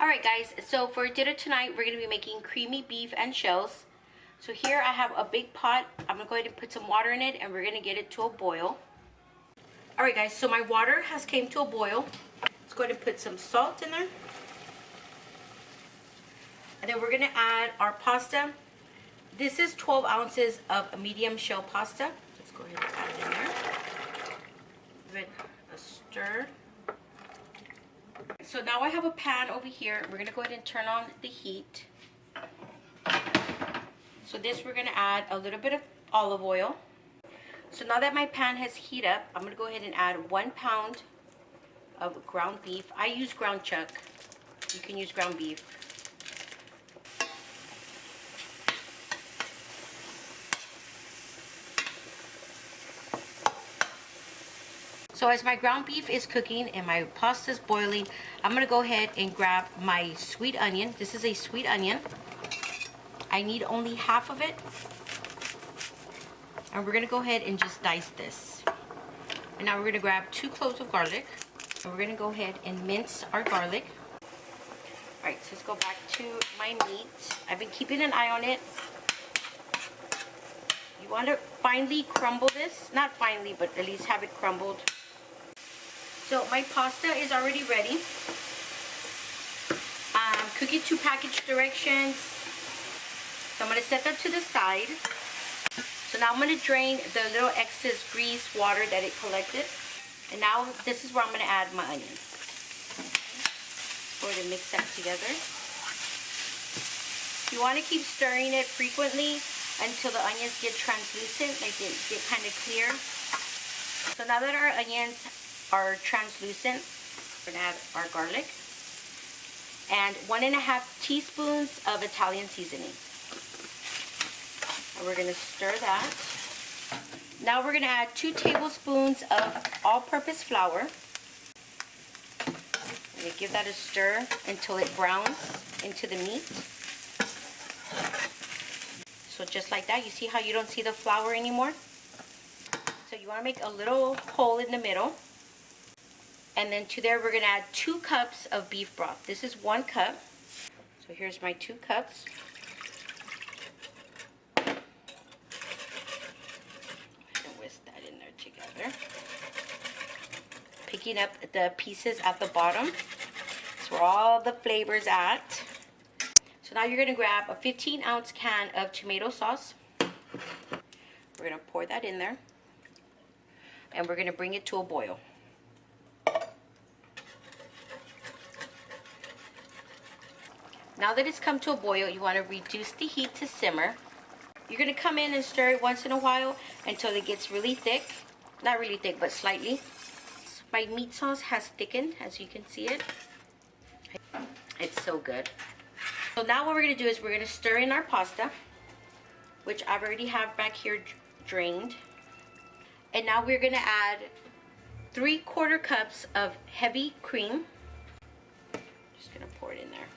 Alright guys, so for dinner tonight, we're going to be making creamy beef and shells. So here I have a big pot. I'm going to go ahead and put some water in it and we're going to get it to a boil. Alright guys, so my water has came to a boil. Let's go ahead and put some salt in there. And then we're going to add our pasta. This is 12 ounces of a medium shell pasta. Let's go ahead and add it in there. Give it a stir. So now I have a pan over here. We're going to go ahead and turn on the heat. So this we're going to add a little bit of olive oil. So now that my pan has heated up, I'm going to go ahead and add 1 pound of ground beef. I use ground chuck. You can use ground beef. So as my ground beef is cooking and my pasta is boiling, I'm going to go ahead and grab my sweet onion. This is a sweet onion. I need only half of it. And we're going to go ahead and just dice this. And now we're going to grab 2 cloves of garlic. And we're going to go ahead and mince our garlic. Alright, so let's go back to my meat. I've been keeping an eye on it. You want to finely crumble this. Not finely, but at least have it crumbled. So my pasta is already ready. Cooking to package directions. So I'm going to set that to the side. So now I'm going to drain the little excess grease water that it collected. And now this is where I'm going to add my onions. Go ahead and mix that together. You want to keep stirring it frequently until the onions get translucent, like they get kind of clear. So now that our onions are translucent, we're going to add our garlic and 1.5 teaspoons of Italian seasoning. And we're going to stir that. Now we're going to add 2 tablespoons of all-purpose flour. And give that a stir until it browns into the meat. So just like that, you see how you don't see the flour anymore? So you want to make a little hole in the middle. And then to there, we're going to add 2 cups of beef broth. This is 1 cup. So here's my 2 cups. And whisk that in there together. Picking up the pieces at the bottom. That's where all the flavor's at. So now you're going to grab a 15-ounce can of tomato sauce. We're going to pour that in there. And we're going to bring it to a boil. Now that it's come to a boil, you want to reduce the heat to simmer. You're going to come in and stir it once in a while until it gets really thick. Not really thick, but slightly. My meat sauce has thickened, as you can see it. It's so good. So now what we're going to do is we're going to stir in our pasta, which I already have back here drained. And now we're going to add 3/4 cups of heavy cream. Just going to pour it in there.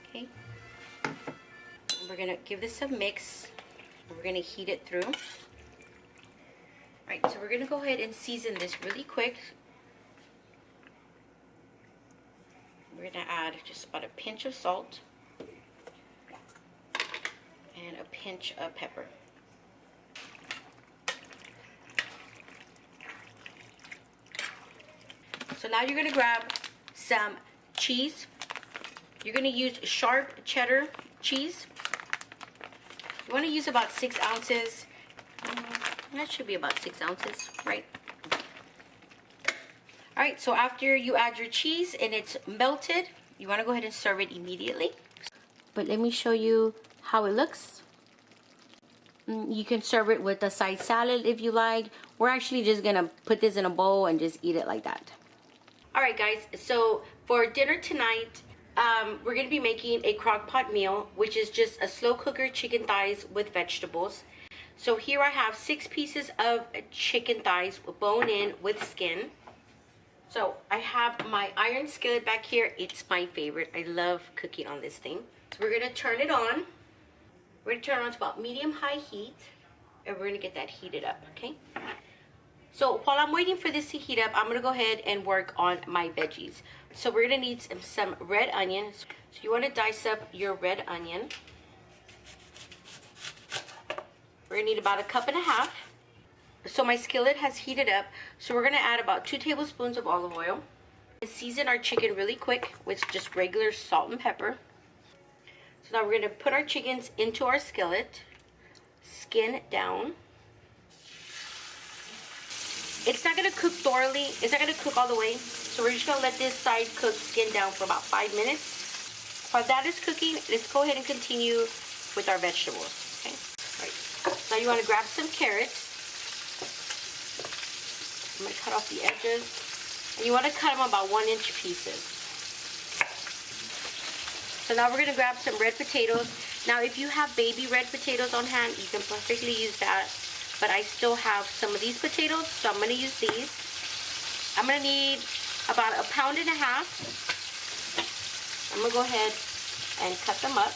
Okay. And we're going to give this a mix. We're going to heat it through. Alright, so we're going to go ahead and season this really quick. We're going to add just about a pinch of salt and a pinch of pepper. So now you're going to grab some cheese. You're going to use sharp cheddar cheese. You want to use about 6 ounces. That should be about 6 ounces, right? Alright, so after you add your cheese and it's melted, you want to go ahead and serve it immediately. But let me show you how it looks. You can serve it with a side salad if you like. We're actually just going to put this in a bowl and just eat it like that. Alright guys, so for dinner tonight, we're going to be making a crock pot meal, which is just a slow cooker chicken thighs with vegetables. So here I have 6 pieces of chicken thighs bone in with skin. So I have my iron skillet back here. It's my favorite. I love cooking on this thing. So we're going to turn it on. We're going to turn it on to about medium-high heat. And we're going to get that heated up, okay? So while I'm waiting for this to heat up, I'm gonna go ahead and work on my veggies. So we're gonna need some red onion. So you wanna dice up your red onion. We're gonna need about 1.5 cups. So my skillet has heated up. So we're gonna add about 2 tablespoons of olive oil. Season our chicken really quick with just regular salt and pepper. So now we're gonna put our chickens into our skillet, skin down. It's not gonna cook thoroughly, it's not gonna cook all the way. So we're just gonna let this side cook skin down for about 5 minutes. While that is cooking, let's go ahead and continue with our vegetables. Okay. All right. Now you wanna grab some carrots. I'm gonna cut off the edges. And you wanna cut them about 1-inch pieces. So now we're gonna grab some red potatoes. Now if you have baby red potatoes on hand, you can perfectly use that. But I still have some of these potatoes, so I'm gonna use these. I'm gonna need about 1.5 pounds. I'm gonna go ahead and cut them up.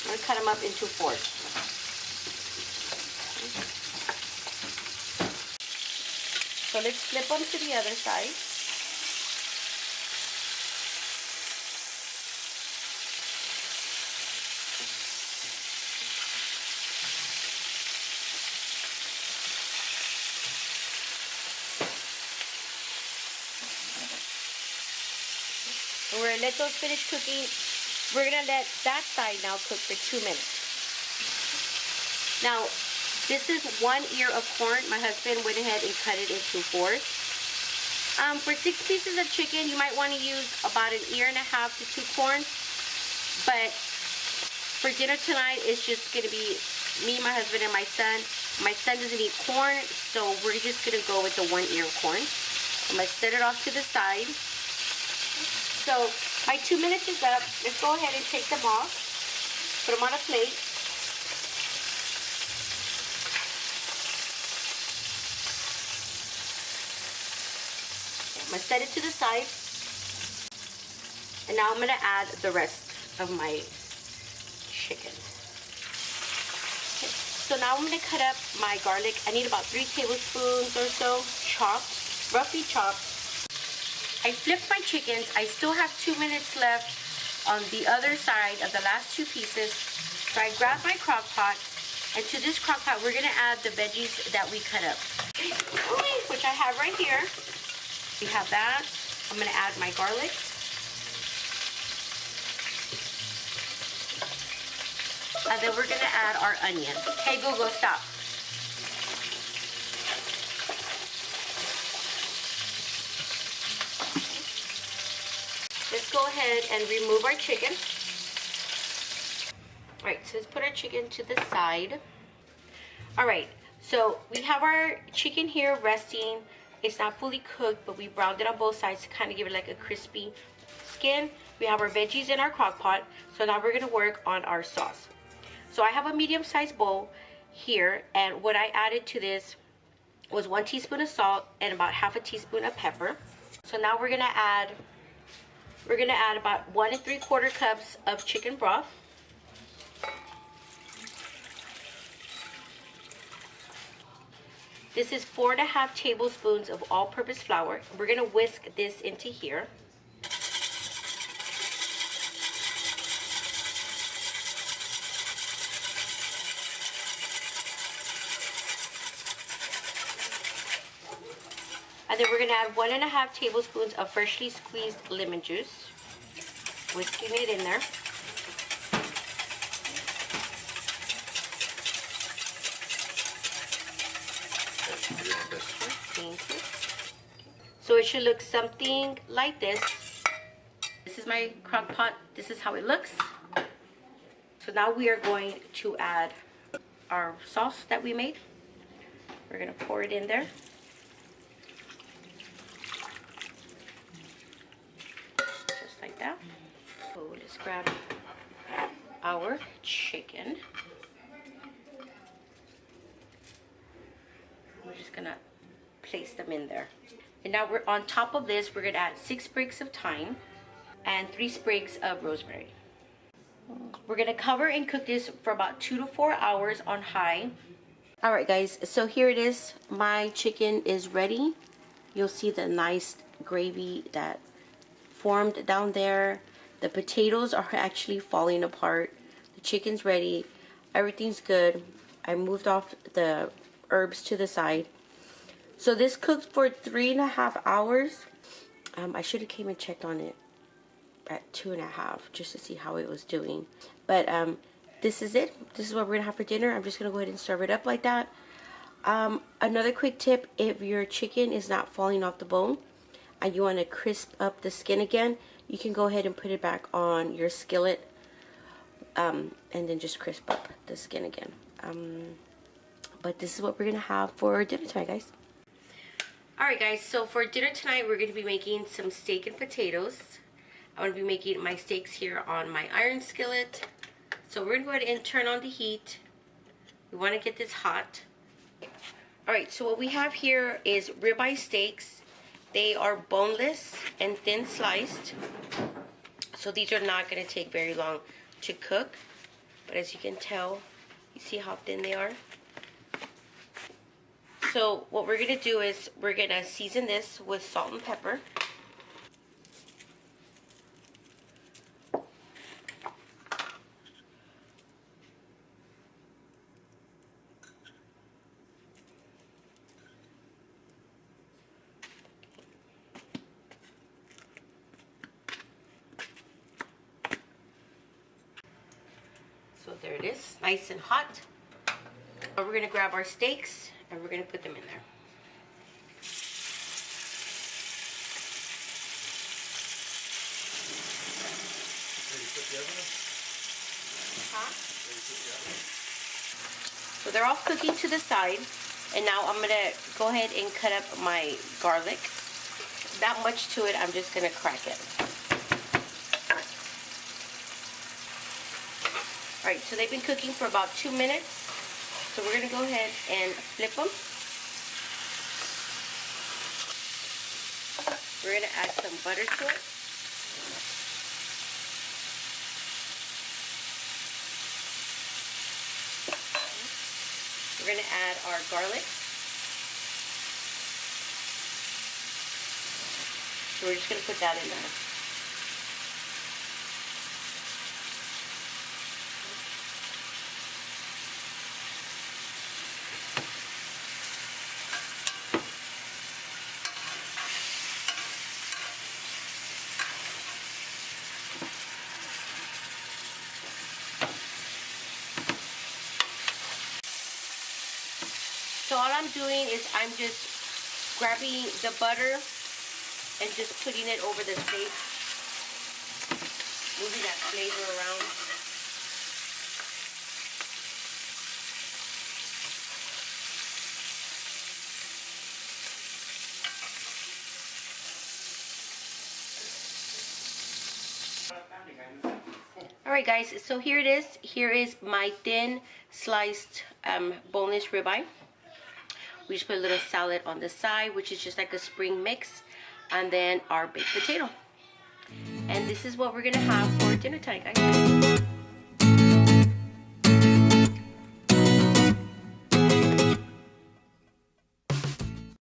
I'm gonna cut them up into 4s. So let's flip them to the other side. We're gonna let those finish cooking. We're gonna let that side now cook for 2 minutes. Now, this is 1 ear of corn. My husband went ahead and cut it into 4s. For 6 pieces of chicken, you might want to use about 1.5 ears to 2 corns. But for dinner tonight, it's just gonna be me, my husband, and my son. My son doesn't eat corn, so we're just gonna go with the 1 ear of corn. I'm gonna set it off to the side. So my 2 minutes is up. Let's go ahead and take them off. Put them on a plate. I'm gonna set it to the side. And now I'm gonna add the rest of my chicken. Okay. So now I'm gonna cut up my garlic. I need about 3 tablespoons or so, chopped, roughly chopped. I flipped my chickens. I still have 2 minutes left on the other side of the last 2 pieces. So I grabbed my crock pot, and to this crock pot, we're gonna add the veggies that we cut up, which I have right here. We have that. I'm gonna add my garlic. And then we're gonna add our onion. Hey Google, stop. Let's go ahead and remove our chicken. All right, so let's put our chicken to the side. All right, so we have our chicken here resting. It's not fully cooked, but we browned it on both sides to kind of give it like a crispy skin. We have our veggies in our crock pot. So now we're gonna work on our sauce. So I have a medium-sized bowl here, and what I added to this was 1 teaspoon of salt and about 1/2 teaspoon of pepper. So now we're gonna add about 1 3/4 cups of chicken broth. This is 4.5 tablespoons of all-purpose flour. We're gonna whisk this into here. And then we're gonna add 1.5 tablespoons of freshly squeezed lemon juice. Whisking it in there. So it should look something like this. This is my crock pot. This is how it looks. So now we are going to add our sauce that we made. We're gonna pour it in there. Just like that. So let's grab our chicken. We're just gonna place them in there. And now we're on top of this, we're gonna add 6 sprigs of thyme and 3 sprigs of rosemary. We're gonna cover and cook this for about 2 to 4 hours on high. All right, guys, so here it is. My chicken is ready. You'll see the nice gravy that formed down there. The potatoes are actually falling apart. The chicken's ready. Everything's good. I moved off the herbs to the side. So this cooked for 3.5 hours. I should have came and checked on it at 2.5 just to see how it was doing. But this is it. This is what we're gonna have for dinner. I'm just gonna go ahead and serve it up like that. Another quick tip: if your chicken is not falling off the bone and you want to crisp up the skin again, you can go ahead and put it back on your skillet and then just crisp up the skin again. But this is what we're gonna have for dinner tonight, guys. Alright, guys, so for dinner tonight we're gonna be making some steak and potatoes. I'm gonna be making my steaks here on my iron skillet. So we're gonna go ahead and turn on the heat. We want to get this hot. Alright, so what we have here is ribeye steaks. They are boneless and thin sliced. So these are not going to take very long to cook. But as you can tell, you see how thin they are? So what we're going to do is we're going to season this with salt and pepper. So there it is, nice and hot. Now we're going to grab our steaks and we're going to put them in there. So they're all cooking to the side, and now I'm going to go ahead and cut up my garlic. That much to it, I'm just going to crack it. Alright, so they've been cooking for about 2 minutes. So we're going to go ahead and flip them. We're going to add some butter to it. We're going to add our garlic. So we're just going to put that in there. So all I'm doing is I'm just grabbing the butter and just putting it over the steak, moving that flavor around. Alright guys, so here it is. Here is my thin sliced boneless ribeye. We just put a little salad on the side, which is just like a spring mix, and then our baked potato. And this is what we're gonna have for dinner tonight, guys.